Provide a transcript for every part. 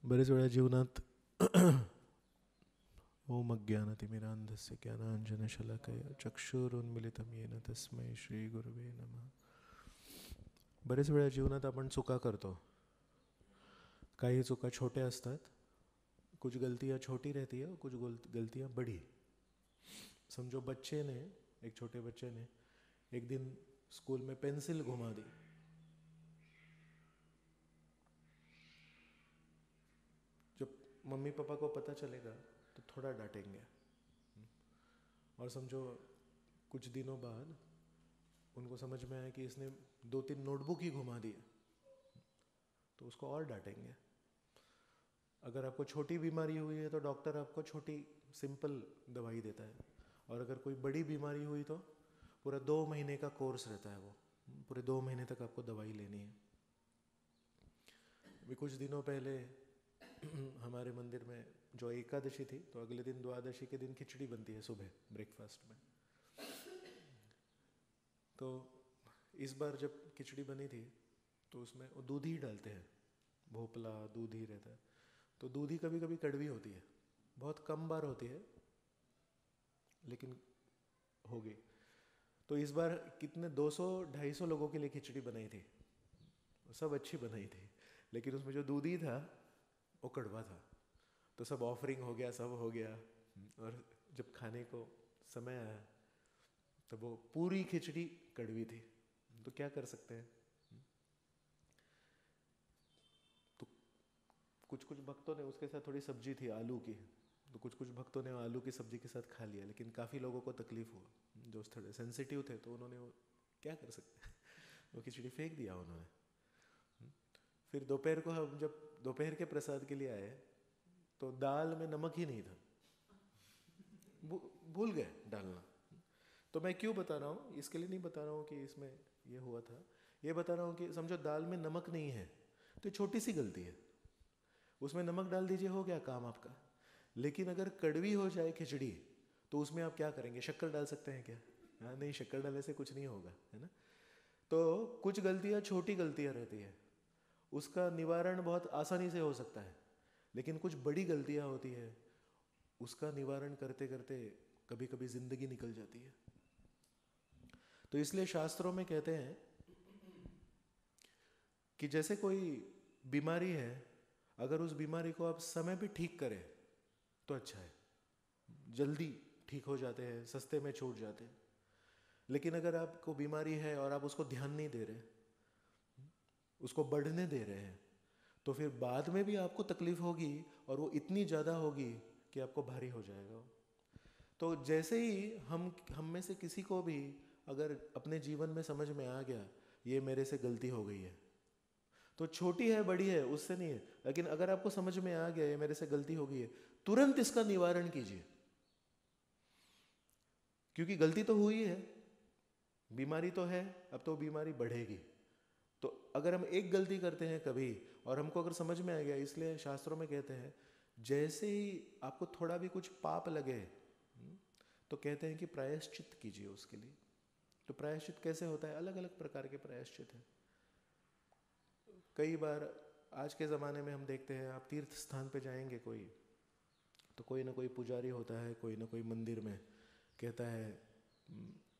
बरेच वेळा जीवनात ओम अज्ञानतिमिरान्धस्य ज्ञानाञ्जनशलाकया चक्षुरुन्मिलितं येन तस्मै श्रीगुरुवे नमः. बरेच वेळा जीवनात आपण चुका करतो. काही चुका छोट्या असतात, कुछ गलतियाँ छोटी रहती है और कुछ गलतियाँ बड़ी. समझो बच्चे ने, एक छोटे बच्चे ने एक दिन स्कूल में पेंसिल घुमा दी. जब मम्मी पापा को पता चलेगा तो थोड़ा डांटेंगे. और समझो कुछ दिनों बाद उनको समझ में आया कि इसने 2-3 नोटबुक ही घुमा दी, तो उसको और डांटेंगे. अगर आपको छोटी बीमारी हुई है तो डॉक्टर आपको छोटी सिंपल दवाई देता है, और अगर कोई बड़ी बीमारी हुई तो पूरा 2 महीने का कोर्स रहता है. वो पूरे 2 महीने तक आपको दवाई लेनी है. अभी कुछ दिनों पहले हमारे मंदिर में जो एकादशी थी, तो अगले दिन द्वादशी के दिन खिचड़ी बनती है सुबह ब्रेकफास्ट में. तो इस बार जब खिचड़ी बनी थी तो उसमें वो दूध ही डालते हैं, भोपला दूध ही रहता है. तो दूध ही कभी कभी कड़वी होती है, बहुत कम बार होती है लेकिन होगी. तो इस बार कितने 200-250 लोगों के लिए खिचड़ी बनाई थी, सब अच्छी बनाई थी, लेकिन उसमें जो दूधी था वो कड़वा था. तो सब ऑफरिंग हो गया, सब हो गया, और जब खाने को समय आया तो वो पूरी खिचड़ी कड़वी थी. तो क्या कर सकते हैं. तो कुछ कुछ भक्तों ने, उसके साथ थोड़ी सब्जी थी आलू की, तो कुछ कुछ भक्तों ने आलू की सब्जी के साथ खा लिया, लेकिन काफ़ी लोगों को तकलीफ हुआ. जो थोड़े सेंसिटिव थे तो उन्होंने वो क्या कर सकते हैं, वो खिचड़ी फेंक दिया उन्होंने. फिर दोपहर को हम जब दोपहर के प्रसाद के लिए आए तो दाल में नमक ही नहीं था, भूल गए डालना. तो मैं क्यों बता रहा हूँ, इसके लिए नहीं बता रहा हूँ कि इसमें ये हुआ था, ये बता रहा हूँ कि समझो दाल में नमक नहीं है तो छोटी सी गलती है, उसमें नमक डाल दीजिए, हो गया काम आपका. लेकिन अगर कड़वी हो जाए खिचड़ी तो उसमें आप क्या करेंगे, शक्कर डाल सकते हैं क्या? हाँ नहीं, शक्कर डालने से कुछ नहीं होगा, है ना. तो कुछ गलतियाँ छोटी गलतियाँ रहती है, उसका निवारण बहुत आसानी से हो सकता है, लेकिन कुछ बड़ी गलतियाँ होती है, उसका निवारण करते करते कभी कभी जिंदगी निकल जाती है. तो इसलिए शास्त्रों में कहते हैं कि जैसे कोई बीमारी है, अगर उस बीमारी को आप समय पे ठीक करें तो अच्छा है, जल्दी ठीक हो जाते हैं, सस्ते में छूट जाते हैं. लेकिन अगर आपको बीमारी है और आप उसको ध्यान नहीं दे रहे, उसको बढ़ने दे रहे हैं, तो फिर बाद में भी आपको तकलीफ होगी, और वो इतनी ज़्यादा होगी कि आपको भारी हो जाएगा. तो जैसे ही हम में से किसी को भी अगर अपने जीवन में समझ में आ गया ये मेरे से गलती हो गई है, तो छोटी है बड़ी है उससे नहीं है, लेकिन अगर आपको समझ में आ गया ये मेरे से गलती हो गई है, तुरंत इसका निवारण कीजिए. क्योंकि गलती तो हुई है, बीमारी तो है, अब तो बीमारी बढ़ेगी. तो अगर हम एक गलती करते हैं कभी और हमको अगर समझ में आ गया, इसलिए शास्त्रों में कहते हैं जैसे ही आपको थोड़ा भी कुछ पाप लगे तो कहते हैं कि प्रायश्चित कीजिए उसके लिए. तो प्रायश्चित कैसे होता है, अलग अलग प्रकार के प्रायश्चित हैं. कई बार आज के ज़माने में हम देखते हैं, आप तीर्थ स्थान पे जाएंगे कोई, तो कोई ना कोई पुजारी होता है, कोई ना कोई मंदिर में कहता है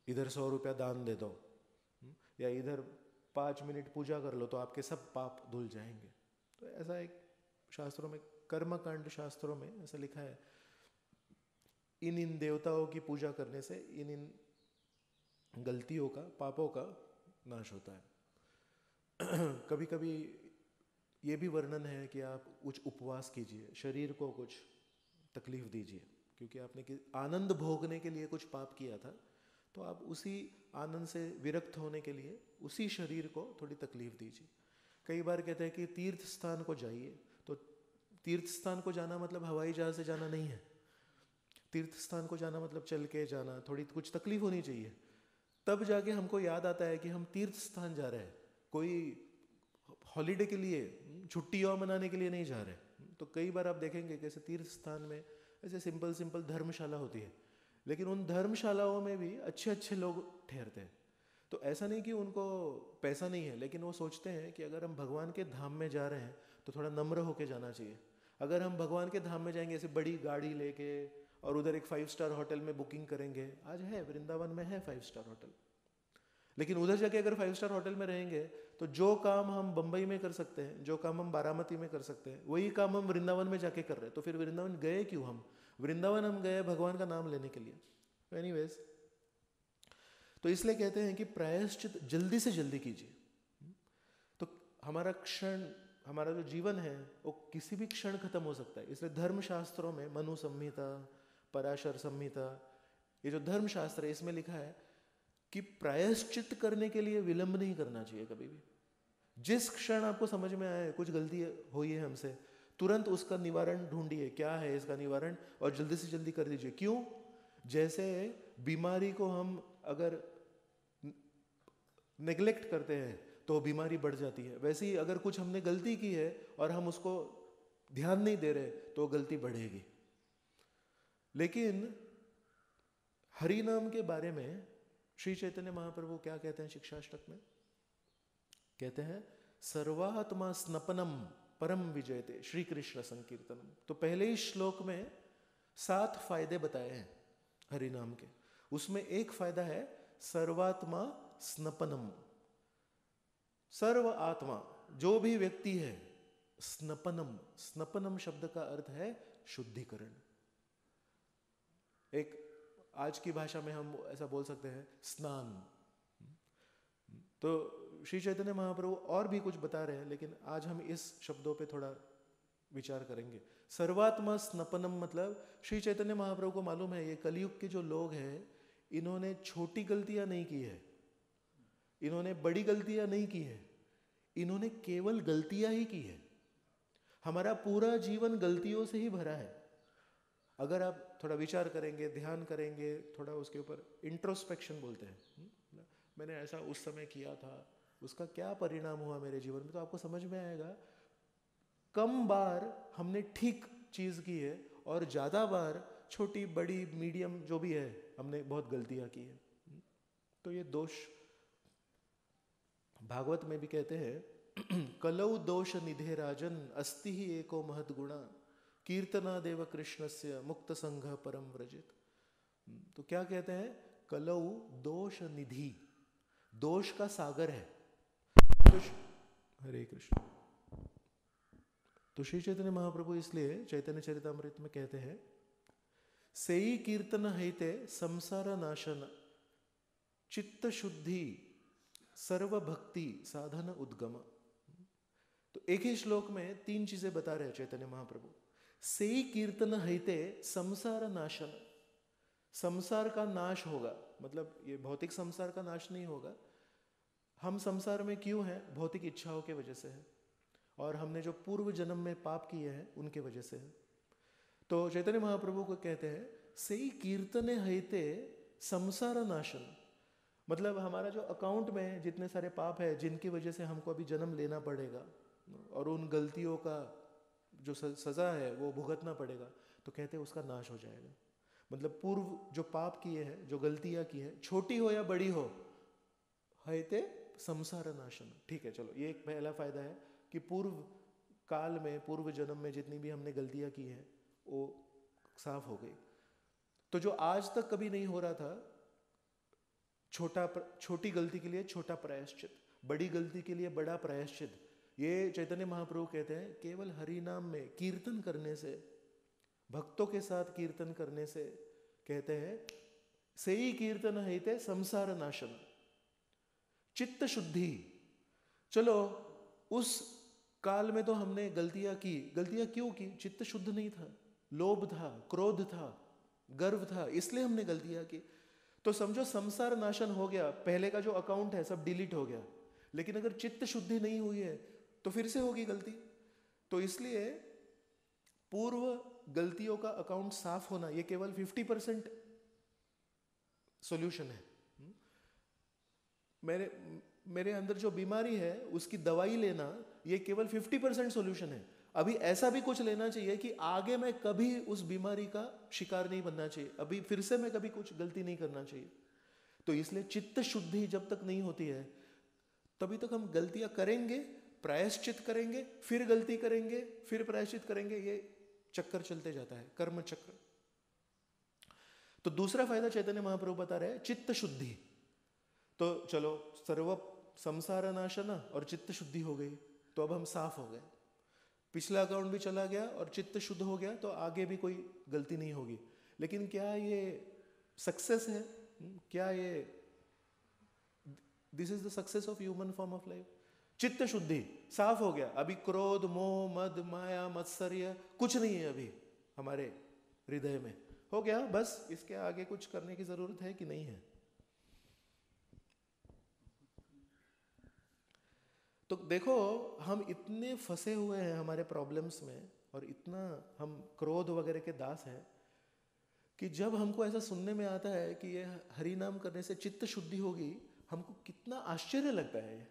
इधर 100 रुपया दान दे दो, या इधर 5 मिनट पूजा कर लो तो आपके सब पाप धुल जाएंगे. तो ऐसा एक शास्त्रों में, कर्मकांड शास्त्रों में ऐसा लिखा है, इन देवताओं की पूजा करने से इन गलतियों का, पापों का नाश होता है. कभी कभी ये भी वर्णन है कि आप कुछ उपवास कीजिए, शरीर को कुछ तकलीफ दीजिए, क्योंकि आपने आनंद भोगने के लिए कुछ पाप किया था, तो आप उसी आनंद से विरक्त होने के लिए उसी शरीर को थोड़ी तकलीफ दीजिए. कई बार कहते हैं कि तीर्थ स्थान को जाइए, तो तीर्थ स्थान को जाना मतलब हवाई जहाज से जाना नहीं है. तीर्थ स्थान को जाना मतलब चल के जाना, थोड़ी कुछ तकलीफ होनी चाहिए, तब जाके हमको याद आता है कि हम तीर्थ स्थान जा रहे हैं, कोई हॉलीडे के लिए, छुट्टियाँ मनाने के लिए नहीं जा रहे. तो कई बार आप देखेंगे कैसे तीर्थ स्थान में ऐसे सिंपल सिंपल धर्मशाला होती है, लेकिन उन धर्मशालाओं में भी अच्छे अच्छे लोग ठहरते हैं. तो ऐसा नहीं कि उनको पैसा नहीं है, लेकिन वो सोचते हैं कि अगर हम भगवान के धाम में जा रहे हैं तो थोड़ा नम्र होके जाना चाहिए. अगर हम भगवान के धाम में जाएंगे ऐसे बड़ी गाड़ी लेके और उधर एक 5 स्टार होटल में बुकिंग करेंगे, आज है वृंदावन में है 5 स्टार होटल, लेकिन उधर जाके अगर 5 स्टार होटल में रहेंगे तो जो काम हम बंबई में कर सकते हैं, जो काम हम बारामती में कर सकते हैं, वही काम हम वृंदावन में जाके कर रहे हैं। तो फिर वृंदावन गए क्यों हम? वृंदावन हम गए भगवान का नाम लेने के लिए। एनीवेज, तो इसलिए कहते हैं कि प्रायश्चित जल्दी से जल्दी कीजिए। तो हमारा क्षण, हमारा जो जीवन है वो किसी भी क्षण खत्म हो सकता है। इसलिए धर्मशास्त्रों में मनु संहिता, पराशर संहिता, ये जो धर्मशास्त्र है इसमें लिखा है कि प्रायश्चित करने के लिए विलंब नहीं करना चाहिए कभी भी। जिस क्षण आपको समझ में आए कुछ गलती हुई है हमसे, तुरंत उसका निवारण ढूंढिए, क्या है इसका निवारण, और जल्दी से जल्दी कर दीजिए। क्यों? जैसे बीमारी को हम अगर नेग्लेक्ट करते हैं तो बीमारी बढ़ जाती है, वैसे ही अगर कुछ हमने गलती की है और हम उसको ध्यान नहीं दे रहे तो गलती बढ़ेगी। लेकिन हरि नाम के बारे में श्री चैतन्य महाप्रभु क्या कहते हैं शिक्षाष्टक में? कहते हैं सर्वात्मा स्नपनम परम विजयते श्री कृष्ण संकीर्तनम। तो पहले ही श्लोक में 7 फायदे बताए हैं हरि नाम के। उसमें एक फायदा है सर्वात्मा स्नपनम। सर्व आत्मा, जो भी व्यक्ति है, स्नपनम, स्नपनम शब्द का अर्थ है शुद्धिकरण। एक आज की भाषा में हम ऐसा बोल सकते हैं स्नान। तो श्री चैतन्य महाप्रभु और भी कुछ बता रहे हैं, लेकिन आज हम इस शब्दों पे थोड़ा विचार करेंगे। सर्वात्मा स्नपनम मतलब श्री चैतन्य महाप्रभु को मालूम है ये कलयुग के जो लोग हैं इन्होंने छोटी गलतियां नहीं की है, इन्होंने बड़ी गलतियां नहीं की है, इन्होंने केवल गलतियां ही की है। हमारा पूरा जीवन गलतियों से ही भरा है। अगर आप थोड़ा विचार करेंगे, ध्यान करेंगे, थोड़ा उसके ऊपर इंट्रोस्पेक्शन बोलते हैं, मैंने ऐसा उस समय किया था, उसका क्या परिणाम हुआ मेरे जीवन में, तो आपको समझ में आएगा कम बार हमने ठीक चीज की है और ज्यादा बार छोटी बड़ी मीडियम जो भी है हमने बहुत गलतियां की है। तो ये दोष भागवत में भी कहते हैं कलौ दोष निधे राजन अस्ति ही एको महद गुणा कीर्तना देव कृष्णस्य मुक्त संघ परम व्रजित। तो क्या कहते हैं? कलौ दोष निधि, दोष का सागर है। तो हरे कृष्ण। तो श्री चैतन्य महाप्रभु इसलिए चैतन्य चरितामृत में कहते हैं सेई कीर्तन हैते संसार नाशन चित्त शुद्धि सर्व भक्ति साधन उद्गम। तो एक ही श्लोक में 3 चीजें बता रहे हैं चैतन्य महाप्रभु। सेई कीर्तन हैते संसार नाशन, संसार का नाश होगा, मतलब ये भौतिक संसार का नाश नहीं होगा। हम संसार में क्यों हैं? भौतिक इच्छाओं के वजह से है, और हमने जो पूर्व जन्म में पाप किए हैं उनके वजह से है। तो चैतन्य महाप्रभु को कहते हैं सेई कीर्तने हैते संसार नाशन, मतलब हमारा जो अकाउंट में जितने सारे पाप है जिनकी वजह से हमको अभी जन्म लेना पड़ेगा और उन गलतियों का जो सजा है वो भुगतना पड़ेगा, तो कहते हैं उसका नाश हो जाएगा। मतलब पूर्व जो पाप किए हैं, जो गलतियां की है, छोटी हो या बड़ी हो, हैते संसार नाशन। ठीक है, चलो ये एक पहला फायदा है कि पूर्व काल में, पूर्व जन्म में जितनी भी हमने गलतियां की हैं वो साफ हो गई। तो जो आज तक कभी नहीं हो रहा था, छोटी गलती के लिए छोटा प्रायश्चित, बड़ी गलती के लिए बड़ा प्रायश्चित, ये चैतन्य महाप्रभु कहते हैं केवल हरि नाम में कीर्तन करने से, भक्तों के साथ कीर्तन करने से, कहते हैं सेई कीर्तन हैते संसार नाशन चित्त शुद्धि। चलो उस काल में तो हमने गलतियां की, गलतियां क्यों की? चित्त शुद्ध नहीं था, लोभ था, क्रोध था, गर्व था, इसलिए हमने गलतियां की। तो समझो संसार नाशन हो गया, पहले का जो अकाउंट है सब डिलीट हो गया। लेकिन अगर चित्त शुद्धि नहीं हुई है तो फिर से होगी गलती। तो इसलिए पूर्व गलतियों का अकाउंट साफ होना ये केवल 50% सॉल्यूशन है। मेरे अंदर जो बीमारी है उसकी दवाई लेना ये केवल 50% सॉल्यूशन है। अभी ऐसा भी कुछ लेना चाहिए कि आगे मैं कभी उस बीमारी का शिकार नहीं बनना चाहिए, अभी फिर से मैं कभी कुछ गलती नहीं करना चाहिए। तो इसलिए चित्त शुद्धि जब तक नहीं होती है तभी तक हम गलतियां करेंगे, प्रायश्चित करेंगे, फिर गलती करेंगे, फिर प्रायश्चित करेंगे, ये चक्कर चलते जाता है, कर्म चक्र। तो दूसरा फायदा चैतन्य महाप्रभु बता रहे हैं, चित्त शुद्धि। तो चलो, सर्व संसार नाशन और चित्त शुद्धि हो गई, तो अब हम साफ हो गए, पिछला अकाउंट भी चला गया और चित्त शुद्ध हो गया, तो आगे भी कोई गलती नहीं होगी। लेकिन क्या ये सक्सेस है? क्या ये this is the success of human form of life? चित्त शुद्धि, साफ हो गया, अभी क्रोध, मोह, मद, माया, मत्सर्य कुछ नहीं है अभी हमारे हृदय में, हो गया बस। इसके आगे कुछ करने की जरूरत है कि नहीं है? तो देखो, हम इतने फंसे हुए हैं हमारे प्रॉब्लम्स में और इतना हम क्रोध वगैरह के दास हैं कि जब हमको ऐसा सुनने में आता है कि ये हरि नाम करने से चित्त शुद्धि होगी, हमको कितना आश्चर्य लगता है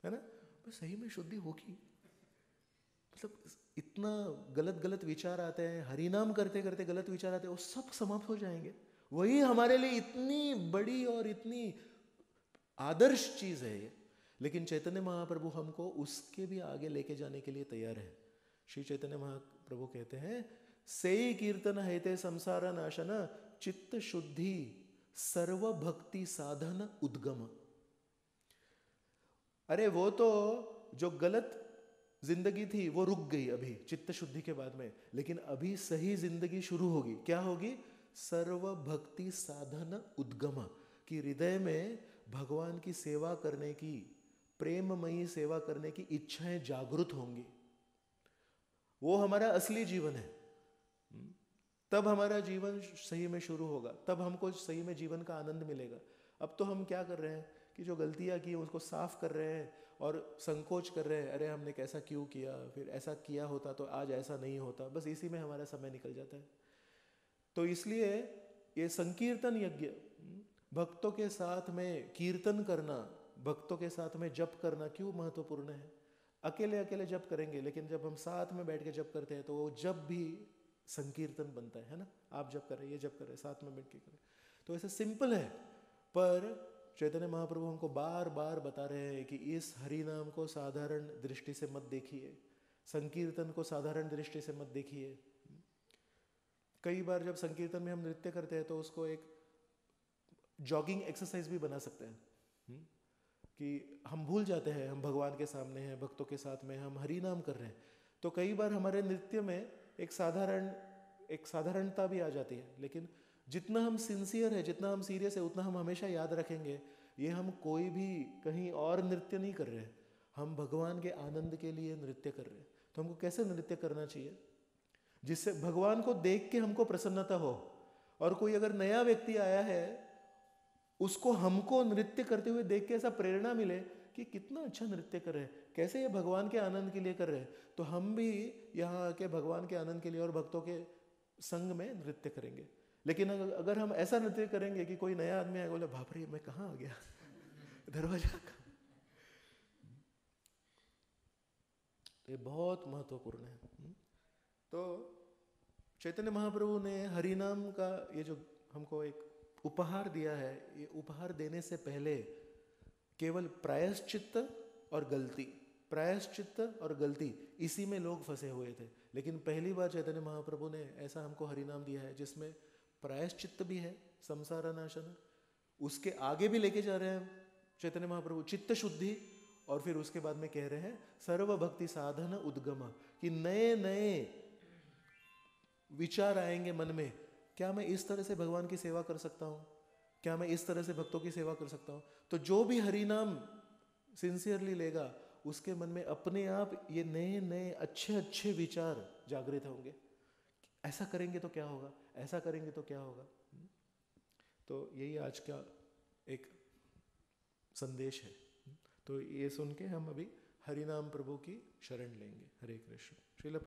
ना? बस सही में शुद्धि होगी? मतलब इतना गलत गलत विचार आते हैं, हरि नाम करते करते गलत विचार आते हैं, वो सब समाप्त हो जाएंगे। वही हमारे लिए इतनी बड़ी और इतनी आदर्श चीज है ये। लेकिन चैतन्य महाप्रभु हमको उसके भी आगे लेके जाने के लिए तैयार है। श्री चैतन्य महाप्रभु कहते हैं, सेई कीर्तन हेते संसार नाशन चित्त शुद्धि सर्व भक्ति साधन उद्गम। अरे वो तो जो गलत जिंदगी थी वो रुक गई अभी चित्त शुद्धि के बाद में, लेकिन अभी सही जिंदगी शुरू होगी। क्या होगी? सर्व भक्ति साधन उद्गम, कि हृदय में भगवान की सेवा करने की, प्रेममयी सेवा करने की इच्छाएं जागृत होंगी। वो हमारा असली जीवन है। तब हमारा जीवन सही में शुरू होगा, तब हमको सही में जीवन का आनंद मिलेगा। अब तो हम क्या कर रहे हैं कि जो गलतियां की उसको साफ कर रहे हैं और संकोच कर रहे हैं, अरे हमने कैसा क्यों किया, फिर ऐसा किया होता तो आज ऐसा नहीं होता, बस इसी में हमारा समय निकल जाता है। तो इसलिए ये संकीर्तन यज्ञ, भक्तों के साथ में कीर्तन करना, भक्तों के साथ में जप करना क्यों महत्वपूर्ण है? अकेले अकेले जप करेंगे, लेकिन जब हम साथ में बैठ के जप करते हैं तो वो जप भी संकीर्तन बनता है ना? आप जप कर रहे, ये जप कर रहे, साथ में बैठ के करें, तो ऐसे सिंपल है। पर चैतन्य महाप्रभु हमको बार बार बता रहे हैं कि इस हरि नाम को साधारण दृष्टि से मत देखिए, संकीर्तन को साधारण दृष्टि से मत देखिए। कई बार जब संकीर्तन में हम नृत्य करते हैं तो उसको एक जॉगिंग एक्सरसाइज भी बना सकते हैं, कि हम भूल जाते हैं हम भगवान के सामने हैं, भक्तों के साथ में हम हरि नाम कर रहे हैं, तो कई बार हमारे नृत्य में एक साधारणता भी आ जाती है। लेकिन जितना हम सिंसियर है, जितना हम सीरियस है, उतना हम हमेशा याद रखेंगे ये हम कोई भी कहीं और नृत्य नहीं कर रहे हैं, हम भगवान के आनंद के लिए नृत्य कर रहे हैं। तो हमको कैसे नृत्य करना चाहिए जिससे भगवान को देख के हमको प्रसन्नता हो, और कोई अगर नया व्यक्ति आया है उसको हमको नृत्य करते हुए देख के ऐसा प्रेरणा मिले कि कितना अच्छा नृत्य कर रहे हैं, कैसे ये भगवान के आनंद के लिए कर रहे हैं, तो हम भी यहाँ आके भगवान के आनंद के लिए और भक्तों के संग में नृत्य करेंगे। लेकिन अगर हम ऐसा नृत्य करेंगे कि कोई नया आदमी आएगा, बोले बाप रे मैं कहाँ आ गया, दरवाजा का, ये बहुत महत्वपूर्ण है। तो चैतन्य महाप्रभु ने हरिनाम का ये जो हमको एक उपहार दिया है, ये उपहार देने से पहले केवल प्रायश्चित्त और गलती, प्रायश्चित्त और गलती, इसी में लोग फंसे हुए थे। लेकिन पहली बार चैतन्य महाप्रभु ने ऐसा हमको हरिनाम दिया है जिसमें प्रायश्चित्त भी है, संसार नाशन, उसके आगे भी लेके जा रहे हैं चैतन्य महाप्रभु चित्त शुद्धि, और फिर उसके बाद में कह रहे हैं सर्व भक्ति साधन उद्गम, कि नए नए विचार आएंगे मन में, क्या मैं इस तरह से भगवान की सेवा कर सकता हूँ, क्या मैं इस तरह से भक्तों की सेवा कर सकता हूँ। तो जो भी हरि नाम सिंसियरली लेगा उसके मन में अपने आप ये नए नए अच्छे अच्छे विचार जागृत होंगे, ऐसा करेंगे तो क्या होगा, ऐसा करेंगे तो क्या होगा। तो यही आज का एक संदेश है। तो ये सुन के हम अभी हरि नाम प्रभु की शरण लेंगे। हरे कृष्ण। श्रील